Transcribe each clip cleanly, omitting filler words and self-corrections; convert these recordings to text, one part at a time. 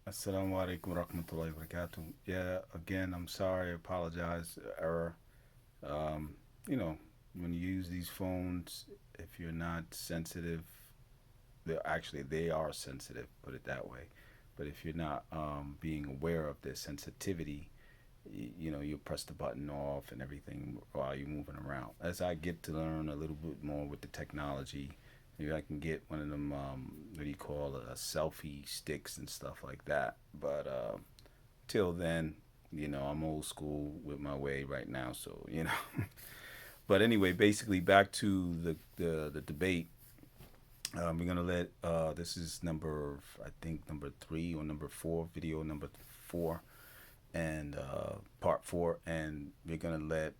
Assalamu alaikum warahmatullahi wabarakatuh. Yeah, again, I'm sorry, I apologize, error. Um, you know, when you use these phones, if you're not sensitive, they are sensitive, put it that way. But if you're not being aware of their sensitivity, you press the button off and everything while you're moving around. As I get to learn a little bit more with the technology, maybe I can get one of them, what do you call it, selfie sticks and stuff like that. But till then, I'm old school with my way right now. So. But anyway, basically, back to the debate. We're gonna let this is number, I think, number 3 or number 4, video number 4, and part 4, and we're gonna let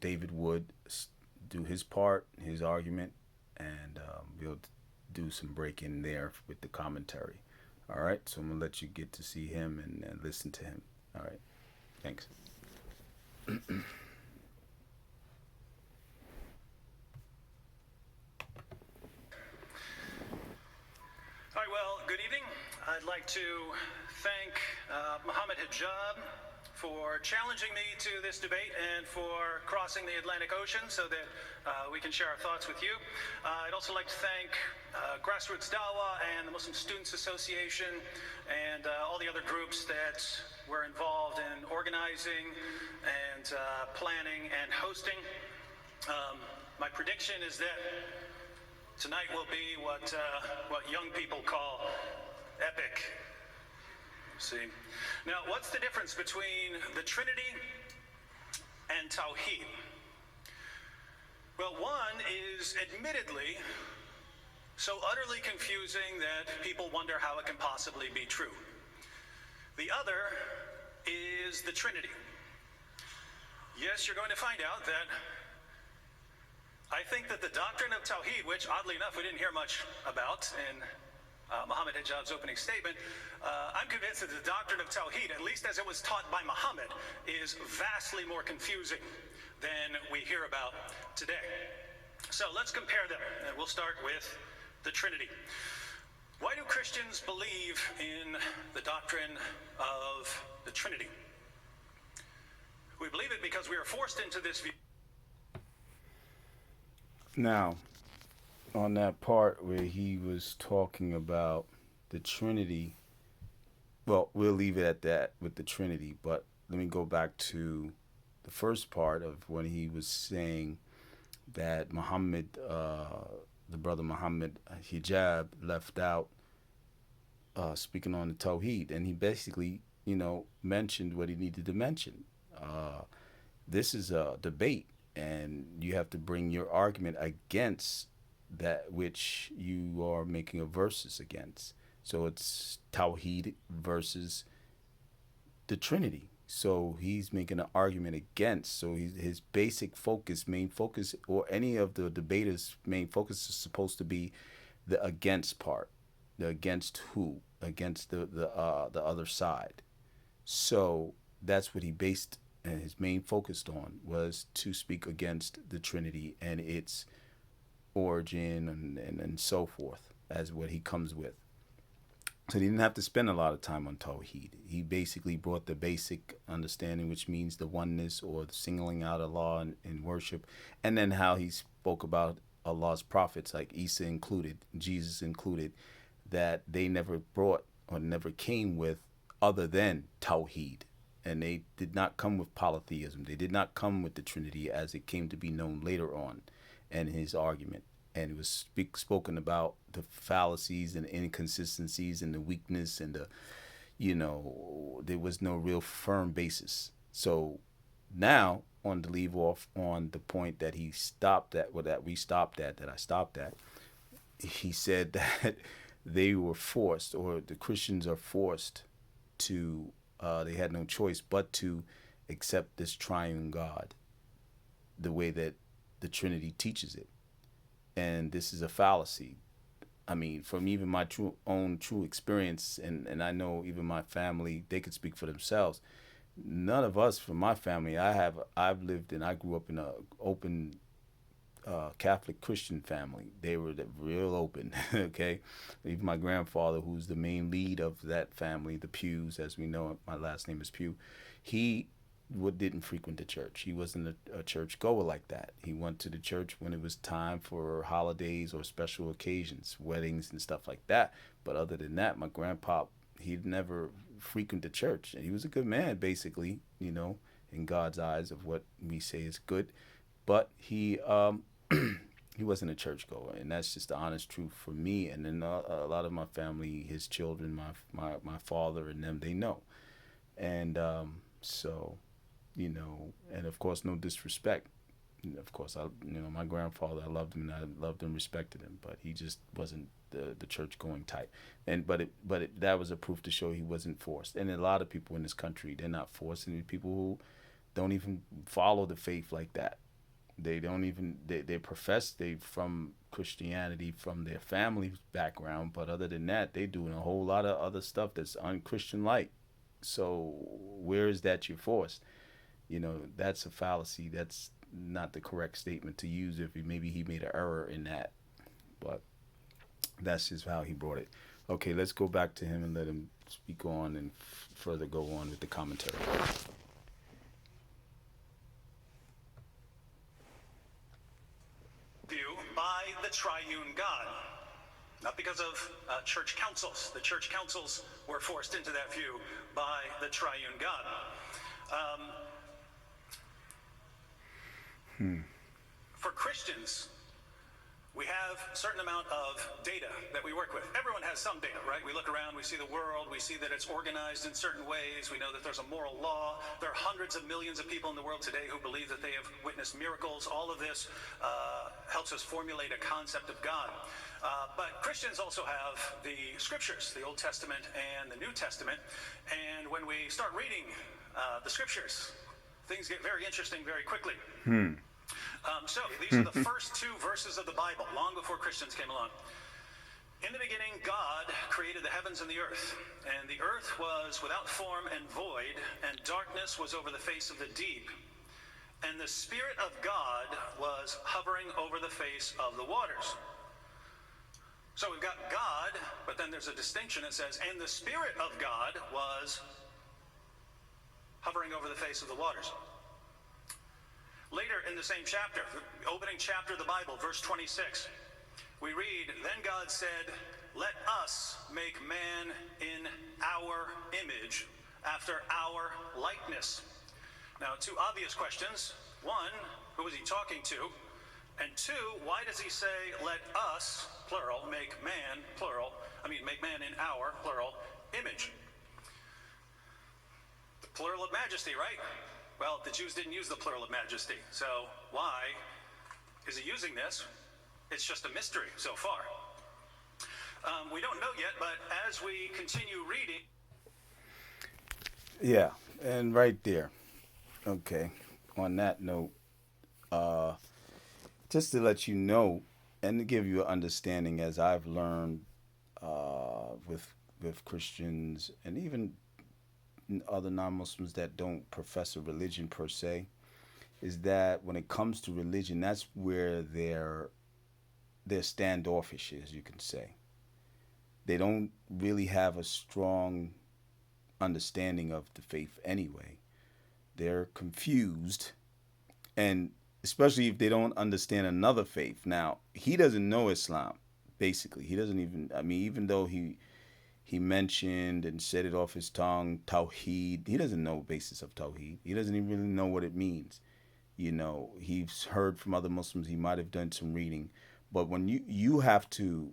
David Wood do his part, his argument, and we'll do some break-in there with the commentary. All right, so I'm gonna let you get to see him and listen to him. All right, thanks. All right, well, good evening. I'd like to thank Mohammed Hijab for challenging me to this debate and for crossing the Atlantic Ocean so that we can share our thoughts with you. I'd also like to thank Grassroots Dawa and the Muslim Students Association and all the other groups that were involved in organizing and planning and hosting. My prediction is that tonight will be what young people call epic. See? Now, what's the difference between the Trinity and Tawheed? Well, one is admittedly so utterly confusing that people wonder how it can possibly be true. The other is the Trinity. Yes, you're going to find out that I think that the doctrine of Tawheed, which oddly enough we didn't hear much about in Muhammad Hijab's opening statement, I'm convinced that the doctrine of Tawheed, at least as it was taught by Muhammad, is vastly more confusing than we hear about today. So let's compare them, and we'll start with the Trinity. Why do Christians believe in the doctrine of the Trinity? We believe it because we are forced into this view. Now, on that part where he was talking about the Trinity, well, we'll leave it at that with the Trinity, but let me go back to the first part of when he was saying that Muhammad, the brother Muhammad Hijab, left out speaking on the Tawheed, and he basically, mentioned what he needed to mention. Uh, this is a debate, and you have to bring your argument against that which you are making a versus against. So it's Tawheed versus the Trinity. So he's making an argument against. So his basic focus, main focus, or any of the debaters' main focus is supposed to be the against part. The against who? Against the other side. So that's what he based and his main focused on was to speak against the Trinity and its origin and so forth as what he comes with. So he didn't have to spend a lot of time on Tawheed. He basically brought the basic understanding, which means the oneness or the singling out Allah in worship, and then how he spoke about Allah's prophets, like Isa included, Jesus included, that they never brought or never came with other than Tawheed. And they did not come with polytheism. They did not come with the Trinity as it came to be known later on in his argument. And it was spoken about the fallacies and inconsistencies and the weakness and there was no real firm basis. So now, on the leave off on the point that he stopped at, or that we stopped at, that I stopped at, he said that they were forced, or the Christians are forced to, they had no choice but to accept this triune God the way that the Trinity teaches it. And this is a fallacy. I mean, from even my true experience, and I know even my family, they could speak for themselves. None of us from my family, I've lived and I grew up in a open Catholic Christian family. They were real open. Okay, even my grandfather, who's the main lead of that family, the Pews, as we know, my last name is Pew. He didn't frequent the church. He wasn't a church goer like that. He went to the church when it was time for holidays or special occasions, weddings and stuff like that. But other than that, my grandpa, he'd never frequent the church. And he was a good man, basically, in God's eyes of what we say is good. But he wasn't a churchgoer, and that's just the honest truth for me. And then a lot of my family, his children, my father, and them, they know. And so, and of course, no disrespect. Of course, my grandfather, I loved him and I loved and respected him, but he just wasn't the church going type. And that was a proof to show he wasn't forced. And a lot of people in this country, they're not forced. And people who don't even follow the faith like that. They don't even they profess they from Christianity from their family background, but other than that, they doing a whole lot of other stuff that's unchristian like. So where is that you're forced? That's a fallacy. That's not the correct statement to use. If maybe he made an error in that, but that's just how he brought it. Okay, let's go back to him and let him speak on and further go on with the commentary. View by the triune God. Not because of church councils. The church councils were forced into that view by the triune God. For Christians, we have a certain amount of data that we work with. Everyone has some data, right? We look around, we see the world, we see that it's organized in certain ways, we know that there's a moral law. There are hundreds of millions of people in the world today who believe that they have witnessed miracles. All of this helps us formulate a concept of God. But Christians also have the scriptures, the Old Testament and the New Testament. And when we start reading the scriptures, things get very interesting very quickly. So these are the first two verses of the Bible, long before Christians came along. In the beginning, God created the heavens and the earth was without form and void, and darkness was over the face of the deep. And the Spirit of God was hovering over the face of the waters. So we've got God, but then there's a distinction. It says, and the Spirit of God was hovering over the face of the waters. Later in the same chapter, the opening chapter of the Bible, verse 26, we read, then God said, let us make man in our image, after our likeness. Now, two obvious questions. One, who was he talking to? And two, why does he say, let us, plural, make man, plural, make man in our, plural, image? The plural of majesty, right? Well, the Jews didn't use the plural of majesty, so why is he using this? It's just a mystery so far. We don't know yet, but as we continue reading... Yeah, and right there. Okay, on that note, just to let you know and to give you an understanding, as I've learned with Christians and even other non-Muslims that don't profess a religion per se, is that when it comes to religion, that's where they're standoffish, as you can say. They don't really have a strong understanding of the faith anyway. They're confused, and especially if they don't understand another faith. Now, he doesn't know Islam, basically. He doesn't even, even though he mentioned and said it off his tongue, Tawheed, he doesn't know the basis of Tawheed. He doesn't even really know what it means. He's heard from other Muslims, he might have done some reading. But when you have to,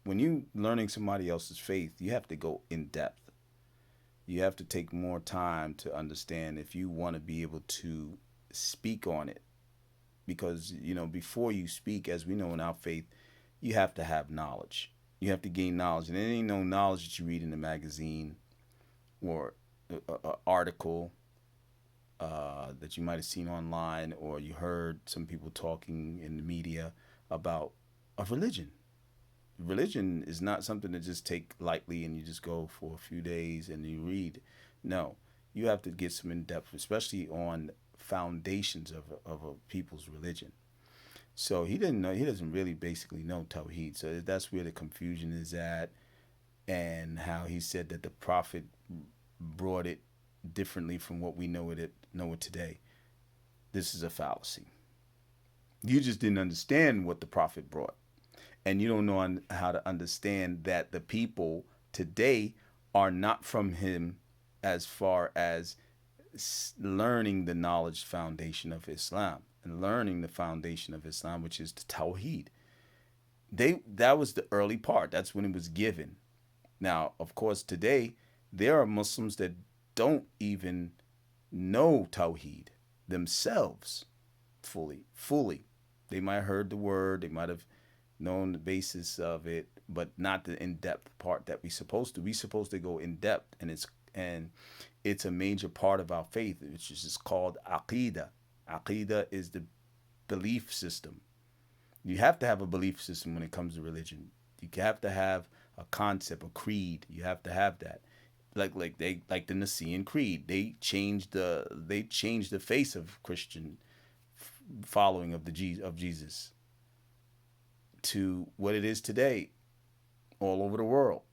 when you learning somebody else's faith, you have to go in depth. You have to take more time to understand if you want to be able to speak on it. Because, before you speak, as we know in our faith, you have to have knowledge. You have to gain knowledge. And there ain't no knowledge that you read in a magazine or an article that you might have seen online, or you heard some people talking in the media about a religion. Religion is not something to just take lightly and you just go for a few days and you read. No, you have to get some in depth, especially on foundations of a people's religion. So he didn't know. He doesn't really basically know Tawheed. So that's where the confusion is at, and how he said that the prophet brought it differently from what we know it today. This is a fallacy. You just didn't understand what the prophet brought, and you don't know how to understand that the people today are not from him as far as learning the knowledge foundation of Islam and learning the foundation of Islam, which is the Tawheed. That was the early part. That's when it was given. Now, of course, today there are Muslims that don't even know Tawheed themselves fully. They might have heard the word, they might have known the basis of it, but not the in-depth part that we supposed to. We supposed to go in depth, and it's a major part of our faith, which is called aqidah. Aqidah is the belief system. You have to have a belief system when it comes to religion. You have to have a concept, a creed. You have to have that. Like the Nicene Creed, they changed the face of Christian following of Jesus to what it is today all over the world.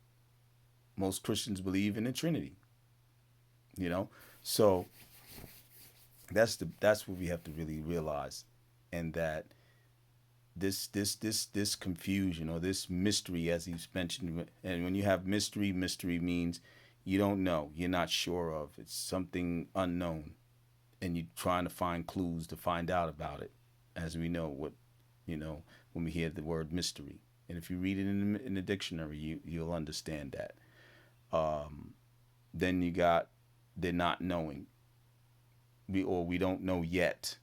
Most Christians believe in the Trinity. You know, so that's what we have to really realize, and that this confusion or this mystery, as he's mentioned, and when you have mystery means you don't know, you're not sure of, it's something unknown, and you're trying to find clues to find out about it, as we know when we hear the word mystery, and if you read it in the dictionary, you'll understand that. Then you got they're not knowing, we don't know yet.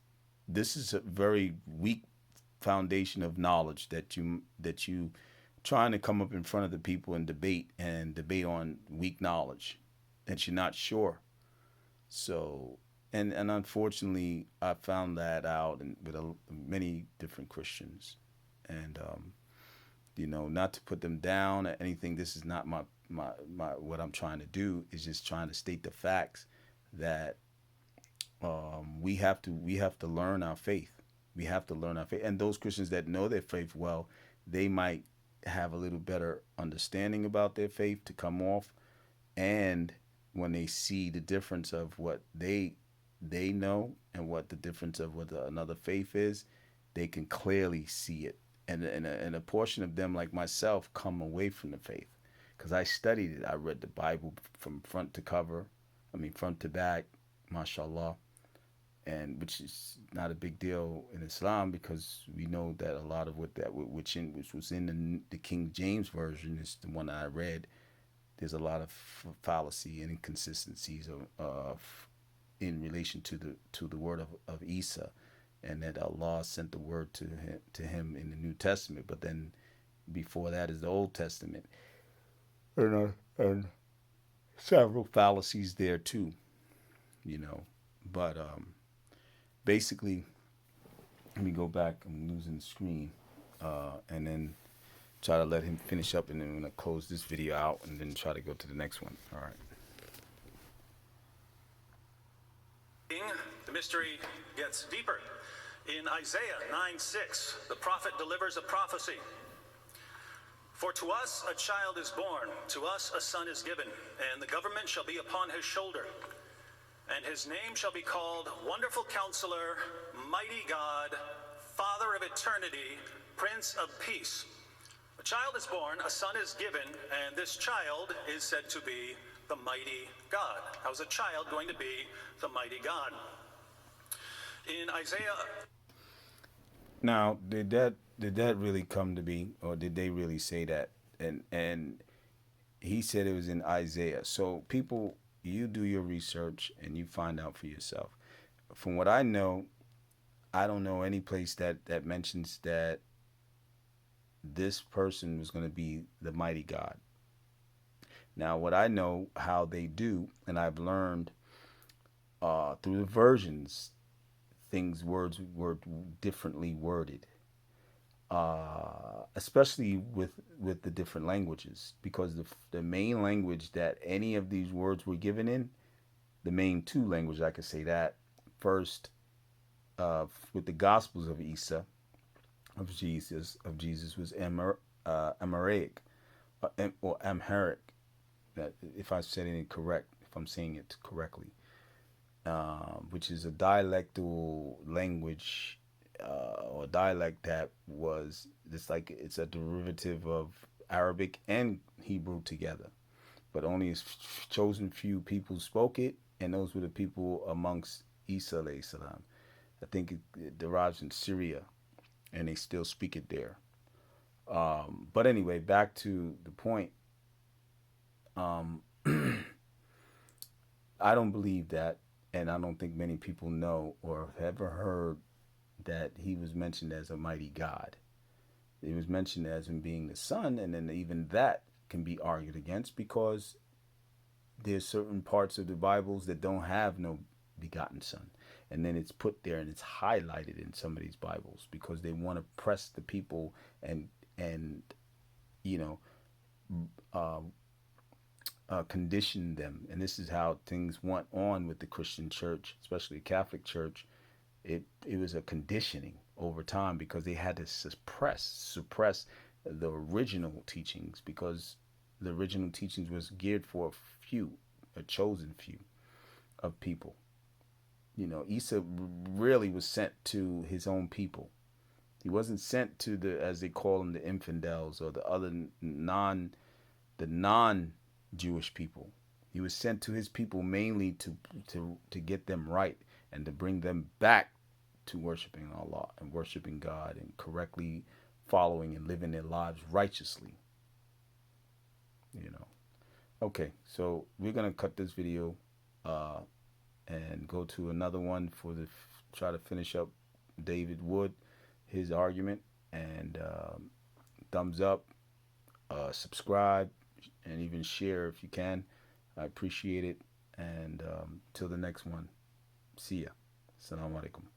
This is a very weak foundation of knowledge that you trying to come up in front of the people and debate on weak knowledge that you're not sure. So, and unfortunately, I found that out with many different Christians, and not to put them down or anything. This is not my what I'm trying to do, is just trying to state the facts that we have to learn our faith. We have to learn our faith, and those Christians that know their faith well, they might have a little better understanding about their faith to come off, and when they see the difference of what they know and what the difference of what another faith is, they can clearly see it. And a portion of them, like myself, come away from the faith because I studied it. I read the Bible from front to cover, front to back, mashallah, and which is not a big deal in Islam because we know that a lot of which was in the King James version is the one that I read. There's a lot of fallacy and inconsistencies of in relation to the word of Isa, and that Allah sent the word to him in the New Testament, but then before that is the Old Testament, and several fallacies there too, But basically, let me go back. I'm losing the screen, and then try to let him finish up, and then I'm gonna close this video out, and then try to go to the next one. All right. The mystery gets deeper. In Isaiah 9:6, the prophet delivers a prophecy. For to us a child is born, to us a son is given, and the government shall be upon his shoulder. And his name shall be called Wonderful Counselor, Mighty God, Father of Eternity, Prince of Peace. A child is born, a son is given, and this child is said to be the mighty God. How is a child going to be the mighty God? In Isaiah... Now, did that really come to be, or did they really say that? And he said it was in Isaiah. So people, you do your research and you find out for yourself. From what I know, I don't know any place that mentions that this person was going to be the mighty God. Now, what I know how they do, and I've learned through the versions, words were differently worded, especially with the different languages, because the main language that any of these words were given in, the main two languages, I could say that first, with the Gospels of Isa, of Jesus was Amharic, or Amharic. That if I said it correct, if I'm saying it correctly, which is a dialectal language, or dialect that was just like it's a derivative of Arabic and Hebrew together, but only a chosen few people spoke it, and those were the people amongst Isa alayhi salam. I think it derives in Syria, and they still speak it there. But anyway, back to the point. Um, I don't believe that, and I don't think many people know or have ever heard that he was mentioned as a mighty God. He was mentioned as him being the son, and then even that can be argued against because there's certain parts of the Bibles that don't have no begotten son. And then it's put there and it's highlighted in some of these Bibles because they want to press the people and you know uh, condition them. And this is how things went on with the Christian church, especially the Catholic church. It was a conditioning over time because they had to suppress the original teachings because the original teachings was geared for a chosen few of people. Isa really was sent to his own people. He wasn't sent to the, as they call them, the infidels or the other non Jewish people. He was sent to his people mainly to get them right and to bring them back to worshiping Allah and worshiping God and correctly following and living their lives righteously. You know. Okay, so we're gonna cut this video uh, and go to another one for try to finish up David Wood, his argument, and thumbs up, subscribe, and even share if you can. I appreciate it. And till the next one, see ya. Assalamu alaikum.